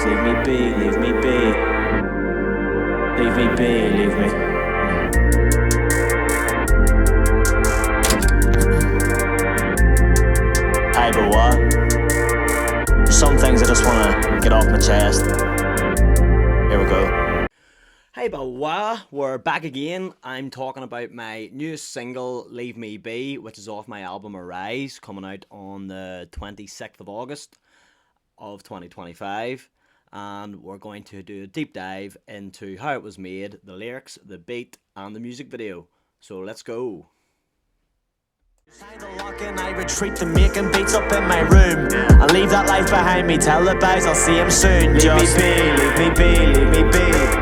leave me be, leave me be. Leave me be, leave me. Hey, but what? There's some things I just wanna get off my chest. Here we go. Hey, but what? We're back again. I'm talking about my newest single, Leave Me Be, which is off my album Aryze, coming out on the 26th of August of 2025. And we're going to do a deep dive into how it was made, the lyrics, the beat, and the music video. So let's go. Sign the lock and I retreat to making beats up in my room. I leave that life behind me, tell the guys I'll see him soon. Leave me be, leave me be, leave me be.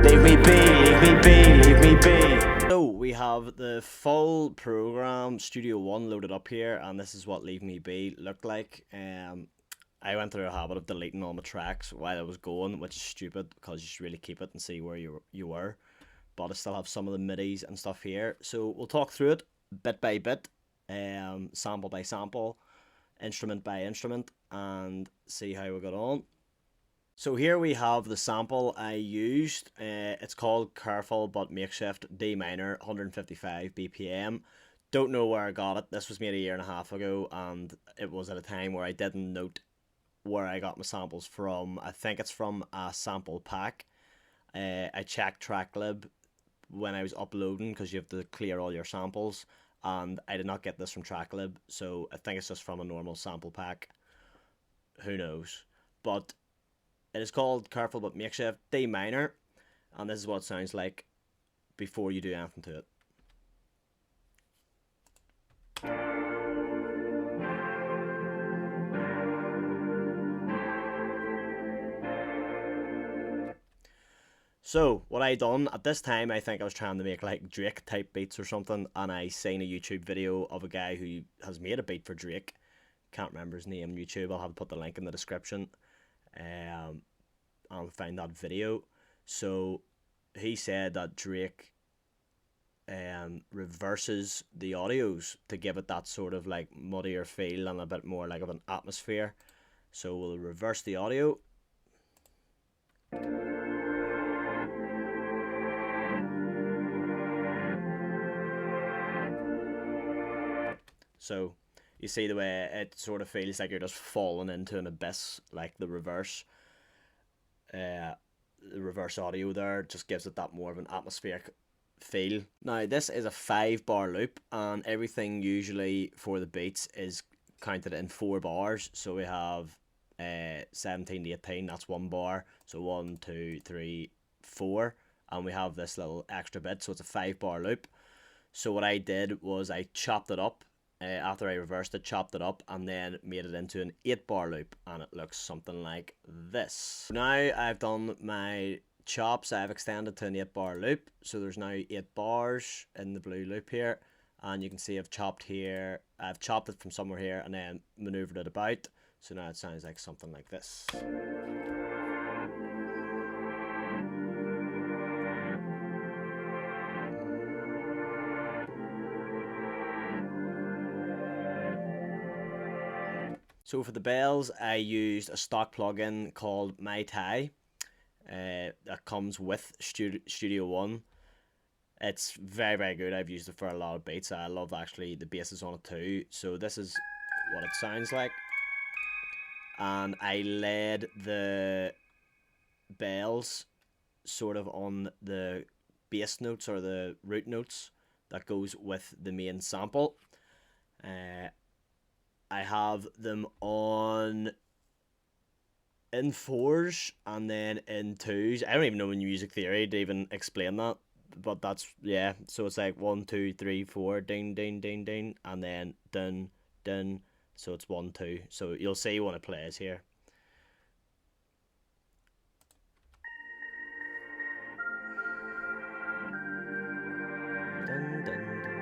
Leave me be, leave me be, leave me be. So we have the full program, Studio One, loaded up here, and this is what Leave Me Be looked like. I went through a habit of deleting all my tracks while I was going, which is stupid because you should really keep it and see where you were. But I still have some of the midis and stuff here, so we'll talk through it bit by bit, sample by sample, instrument by instrument, and see how we got on. So here we have the sample I used. It's called Careful But Makeshift D minor, 155 BPM. Don't know where I got it. This was made a year and a half ago, and it was at a time where I didn't note where I got my samples from. I think it's from a sample pack. I checked TrackLib when I was uploading because you have to clear all your samples, and I did not get this from TrackLib, so I think it's just from a normal sample pack. Who knows? But it is called Careful But Makeshift D minor, and this is what it sounds like before you do anything to it. So what I done at this time, I think I was trying to make like Drake type beats or something, and I seen a YouTube video of a guy who has made a beat for Drake. Can't remember his name on YouTube. I'll have to put the link in the description. I'll find that video. So he said that Drake reverses the audios to give it that sort of like muddier feel and a bit more like of an atmosphere. So we'll reverse the audio. So you see the way it sort of feels like you're just falling into an abyss, like the reverse audio there just gives it that more of an atmospheric feel. Now this is a 5-bar loop, and everything usually for the beats is counted in 4 bars. So we have 17 to 18, that's 1 bar, so 1, 2, 3, 4, and we have this little extra bit, so it's a 5-bar loop. So what I did was I chopped it up. After I reversed it, chopped it up, and then made it into an 8-bar loop, and it looks something like this. Now I've done my chops, I've extended to an 8-bar loop, so there's now 8 bars in the blue loop here, and you can see I've chopped here, I've chopped it from somewhere here, and then maneuvered it about, so now it sounds like something like this. So for the bells, I used a stock plugin called My Thai. That comes with Studio One. It's very, very good. I've used it for a lot of beats. I love actually the basses on it too. So this is what it sounds like. And I laid the bells sort of on the bass notes or the root notes that goes with the main sample. I have them on in 4s and then in 2s. I don't even know in music theory to even explain that, but that's, yeah. So it's like 1, 2, 3, 4, ding, ding, ding, ding, and then dun, dun. So it's 1, 2. So you'll see when it plays here. Dun, dun, dun.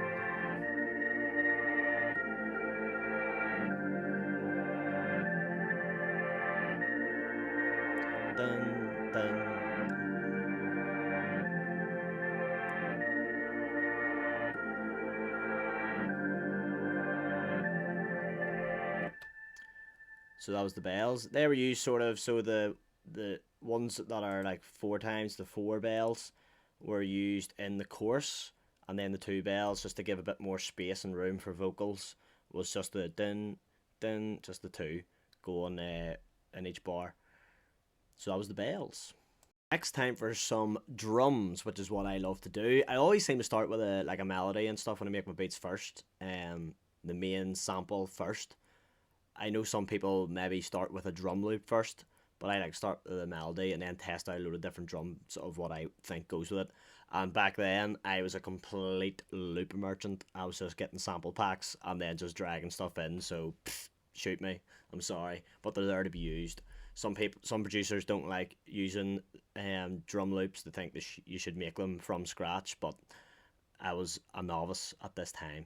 Dun, dun. So that was the bells. They were used sort of so the the ones that are like 4 times the 4 bells were used in the chorus, and then the 2 bells, just to give a bit more space and room for vocals, was just the din, din, just the 2 going in each bar. So that was the bells. Next, time for some drums, which is what I love to do. I always seem to start with a melody and stuff when I make my beats first. The main sample first. I know some people maybe start with a drum loop first, but I like to start with a melody and then test out a load of different drums of what I think goes with it. And back then, I was a complete loop merchant. I was just getting sample packs and then just dragging stuff in. So shoot me, I'm sorry, but they're there to be used. Some producers don't like using drum loops. They think you should make them from scratch, but I was a novice at this time.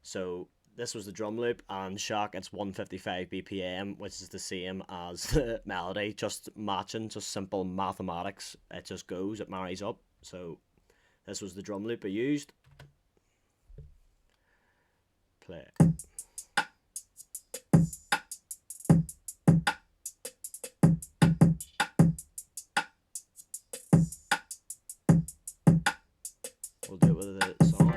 So this was the drum loop, and shock, it's 155 BPM, which is the same as the melody, just matching, just simple mathematics. It just goes, it marries up. So this was the drum loop I used. Play. We'll do it with the song.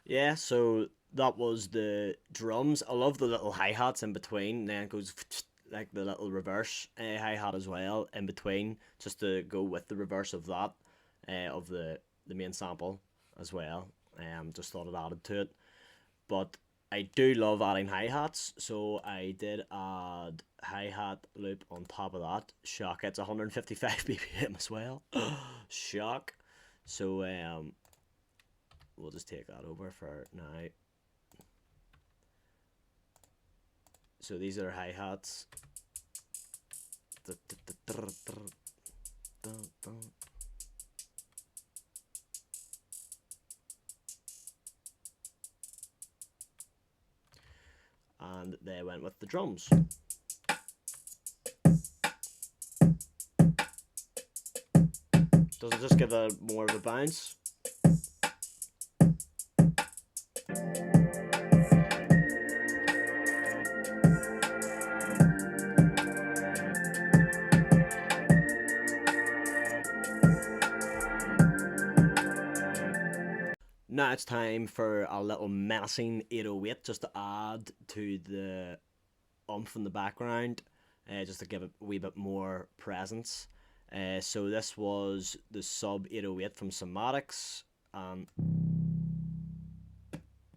Yeah, so that was the drums. I love the little hi-hats in between, and then it goes like the little reverse hi-hat as well in between, just to go with the reverse of that, of the main sample as well. Just thought it added to it. But I do love adding hi-hats, so I did add hi-hat loop on top of that. Shock, it's 155 BPM as well. Shock. So we'll just take that over for now. So these are hi-hats. And they went with the drums. Does it just give a more of a bounce? Now it's time for a little menacing 808, just to add to the oomph in the background, just to give it a wee bit more presence. So this was the sub 808 from Somatics, and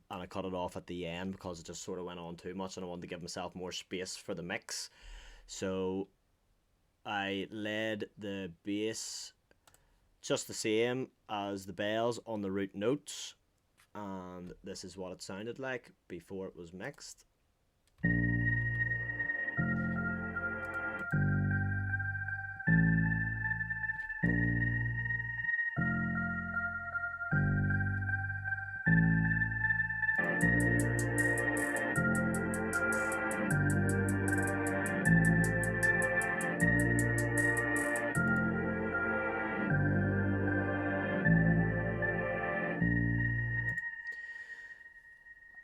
I cut it off at the end because it just sort of went on too much and I wanted to give myself more space for the mix. So I led the bass just the same as the bells on the root notes, and this is what it sounded like before it was mixed.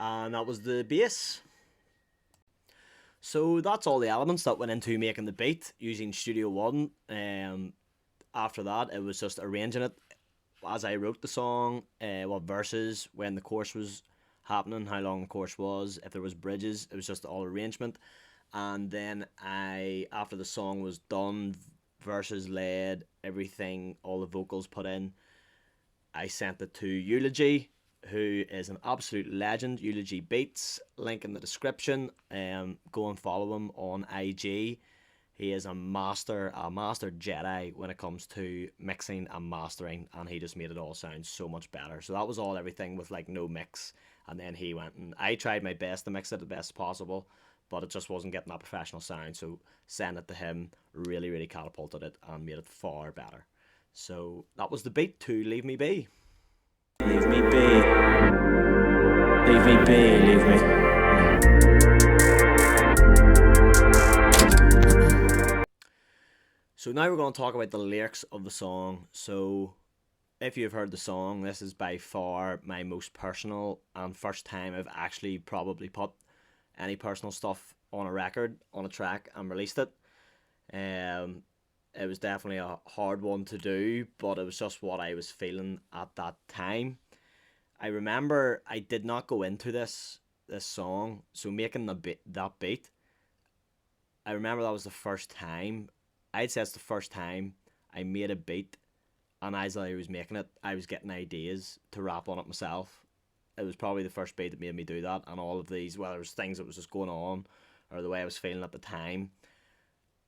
And that was the bass. So that's all the elements that went into making the beat using Studio One. After that, it was just arranging it as I wrote the song, what verses, when the chorus was happening, how long the chorus was, if there was bridges. It was just all arrangement. And then after the song was done, verses led, everything, all the vocals put in, I sent it to Eulogy, who is an absolute legend. Eulogy Beats, link in the description. Go and follow him on IG. He is a master Jedi when it comes to mixing and mastering, and he just made it all sound so much better. So that was everything with like no mix, and then he went and I tried my best to mix it the best possible, but it just wasn't getting that professional sound. So sent it to him, really catapulted it and made it far better. So that was the beat to Leave Me Be. Leave me be. Leave me be, leave me. So So now we're going to talk about the lyrics of the song. So if you've heard the song, this is by far my most personal and first time I've actually probably put any personal stuff on a record, on a track, and released it. It was definitely a hard one to do, but it was just what I was feeling at that time. I remember I did not go into this song, so making that beat. I remember that was the first time. I'd say it's the first time I made a beat, and as I was making it, I was getting ideas to rap on it myself. It was probably the first beat that made me do that, and all of these, whether it was things that was just going on, or the way I was feeling at the time.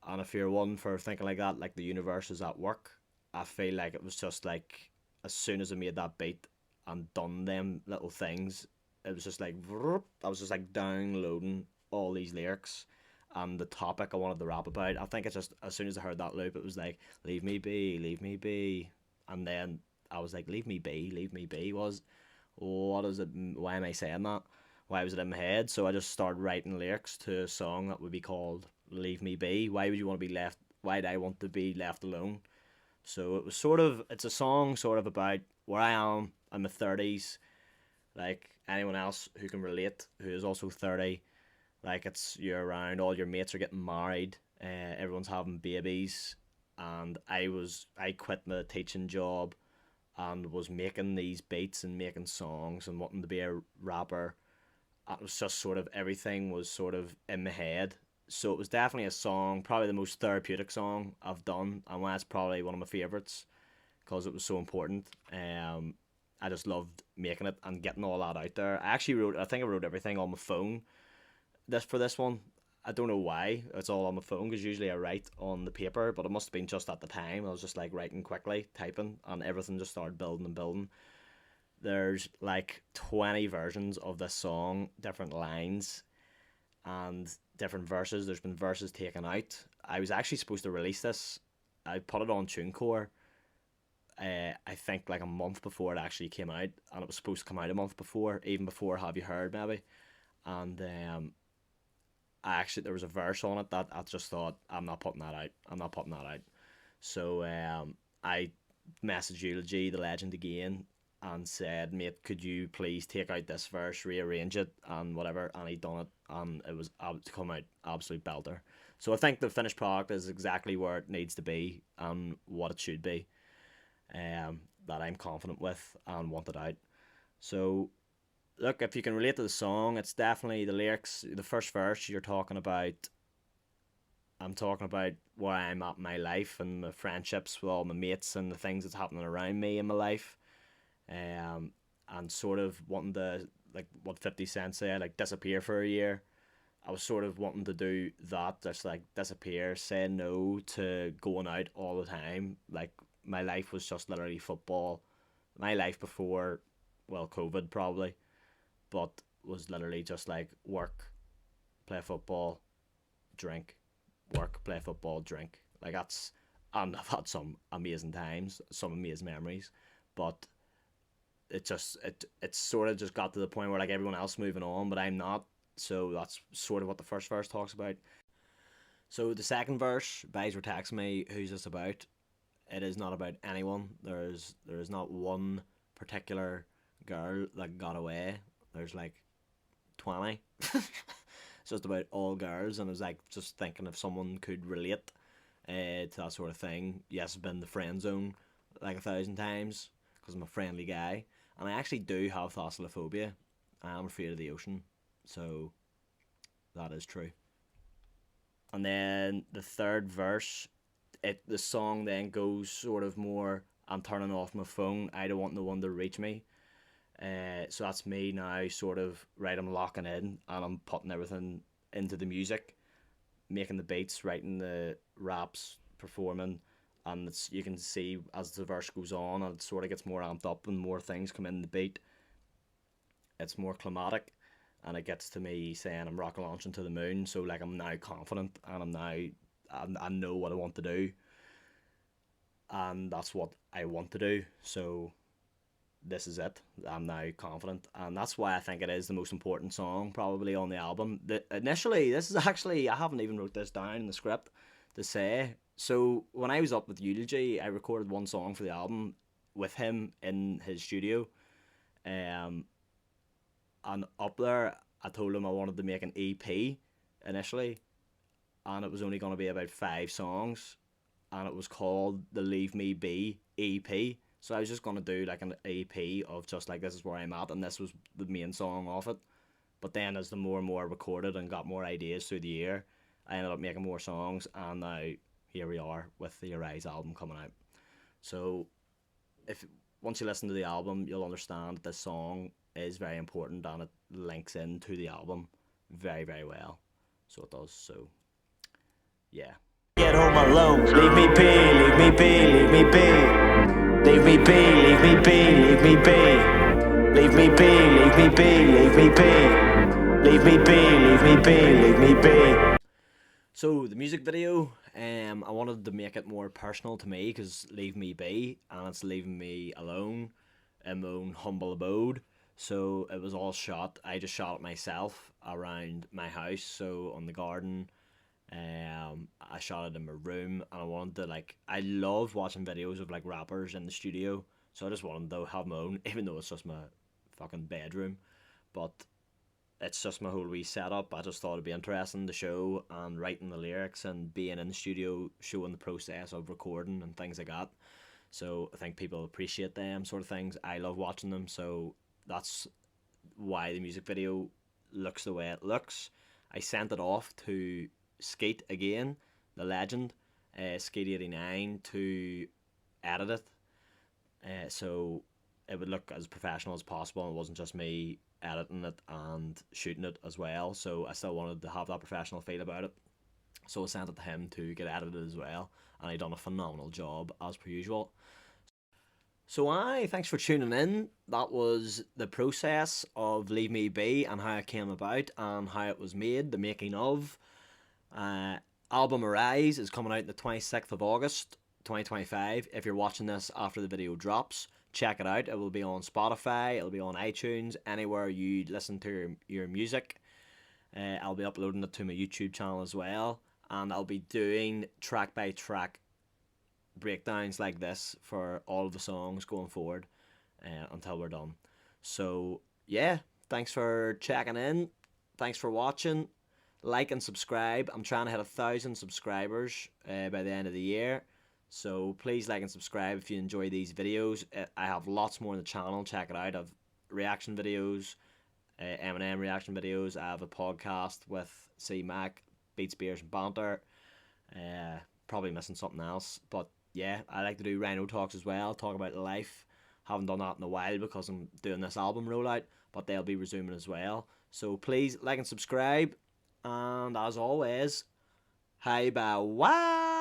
And if you're one for thinking like that, like the universe is at work, I feel like it was just like as soon as I made that beat and done them little things, it was just like I was just like downloading all these lyrics and the topic I wanted to rap about. I think it's just as soon as I heard that loop, it was like leave me be, and then I was like leave me be was what is it? Why am I saying that? Why was it in my head? So I just started writing lyrics to a song that would be called Leave Me Be. Why would you want to be left? Why do I want to be left alone? So it was it's a song sort of about where I am in my 30s, like anyone else who can relate, who is also 30. Like you're around, all your mates are getting married, everyone's having babies, and I quit my teaching job and was making these beats and making songs and wanting to be a rapper. It was just sort of everything was sort of in my head. So it was definitely a song, probably the most therapeutic song I've done, and that's probably one of my favourites because it was so important. I just loved making it and getting all that out there. I think I wrote everything on my phone. For this one, I don't know why it's all on my phone because usually I write on the paper, but it must have been just at the time. I was just like writing quickly, typing, and everything just started building and building. There's like 20 versions of this song, different lines and different verses. There's been verses taken out. I was actually supposed to release this. I put it on TuneCore, I think like a month before it actually came out, and it was supposed to come out a month before, even before Have You Heard maybe. And there was a verse on it that I just thought I'm not putting that out. So I messaged Eulogy, the legend, again, and said, mate, could you please take out this verse, rearrange it, and whatever, and he done it, and it was to come out absolute belter. So I think the finished product is exactly where it needs to be and what it should be, that I'm confident with and want it out. So look, if you can relate to the song, it's definitely the lyrics. The first verse, I'm talking about where I'm at in my life and my friendships with all my mates and the things that's happening around me in my life. And sort of wanting to, like what 50 Cent said, like disappear for a year. I was sort of wanting to do that, just like disappear, say no to going out all the time. Like my life was just literally football. My life before, well, COVID probably, but was literally just like work, play football, drink, work, play football, drink. Like and I've had some amazing times, some amazing memories, but it sort of just got to the point where like everyone else moving on, but I'm not. So that's sort of what the first verse talks about. So the second verse, guys were texting me, who's this about? It is not about anyone. There is not one particular girl that got away. There's like 20. It's just about all girls, and I was like just thinking if someone could relate to that sort of thing. Yes, I've been the friend zone like 1,000 times because I'm a friendly guy, and I actually do have thalassophobia. I'm afraid of the ocean, so that is true. And then the third verse, the song then goes sort of more, I'm turning off my phone, I don't want no one to reach me. So that's me now sort of, right, I'm locking in and I'm putting everything into the music, making the beats, writing the raps, performing, and you can see as the verse goes on, it sort of gets more amped up and more things come in the beat. It's more climatic, and it gets to me saying I'm rocket launching to the moon. So like I'm now confident, and I know what I want to do, and that's what I want to do. So this is it. I'm now confident, and that's why I think it is the most important song probably on the album. Initially, this is actually, I haven't even wrote this down in the script to say, So when I was up with Eulogy, I recorded one song for the album with him in his studio. Um, and up there, I told him I wanted to make an EP initially, and it was only going to be about 5 songs, and it was called the Leave Me Be EP. So I was just going to do like an EP of just like, this is where I'm at, and this was the main song of it. But then as the more and more recorded and got more ideas through the year, I ended up making more songs, and now here we are with the Aryze album coming out. So if once you listen to the album, you'll understand that this song is very important, and it links into the album very, very well. So it does. So yeah. Get home alone. Leave me be, leave me be, leave me be. Leave me be, leave me be, leave me be. Leave me be, leave me be, leave me be. Leave me be, leave me be, leave me be. So the music video, I wanted to make it more personal to me, because leave me be, and it's leaving me alone in my own humble abode. So it was all shot. I just shot it myself around my house, so on the garden. I shot it in my room, and I wanted to, like, I love watching videos of like rappers in the studio, so I just wanted to have my own, even though it's just my fucking bedroom, but it's just my whole wee setup. I just thought it'd be interesting to show, and writing the lyrics and being in the studio, showing the process of recording and things like that. So I think people appreciate them sort of things. I love watching them, so that's why the music video looks the way it looks. I sent it off to Skeet again, the legend, Skeet89, to edit it, so it would look as professional as possible, and it wasn't just me editing it and shooting it as well. So I still wanted to have that professional feel about it, so I sent it to him to get edited as well, and he done a phenomenal job as per usual. So thanks for tuning in. That was the process of Leave Me Be, and how it came about, and how it was made, the making of. Album Aryze is coming out the 26th of August 2025. If you're watching this after the video drops, check it out. It will be on Spotify, it'll be on iTunes, anywhere you listen to your music. I'll be uploading it to my YouTube channel as well, and I'll be doing track by track breakdowns like this for all of the songs going forward, until we're done. So yeah, thanks for checking in, thanks for watching. Like and subscribe. I'm trying to hit 1,000 subscribers by the end of the year, so please like and subscribe if you enjoy these videos. I have lots more on the channel. Check it out. I have reaction videos, Eminem reaction videos. I have a podcast with C Mac, Beats, Beers and Banter. Probably missing something else, but yeah, I like to do RynoTalks as well, talk about life. Haven't done that in a while because I'm doing this album rollout, but they'll be resuming as well. So please like and subscribe, and as always, hi, bow wow.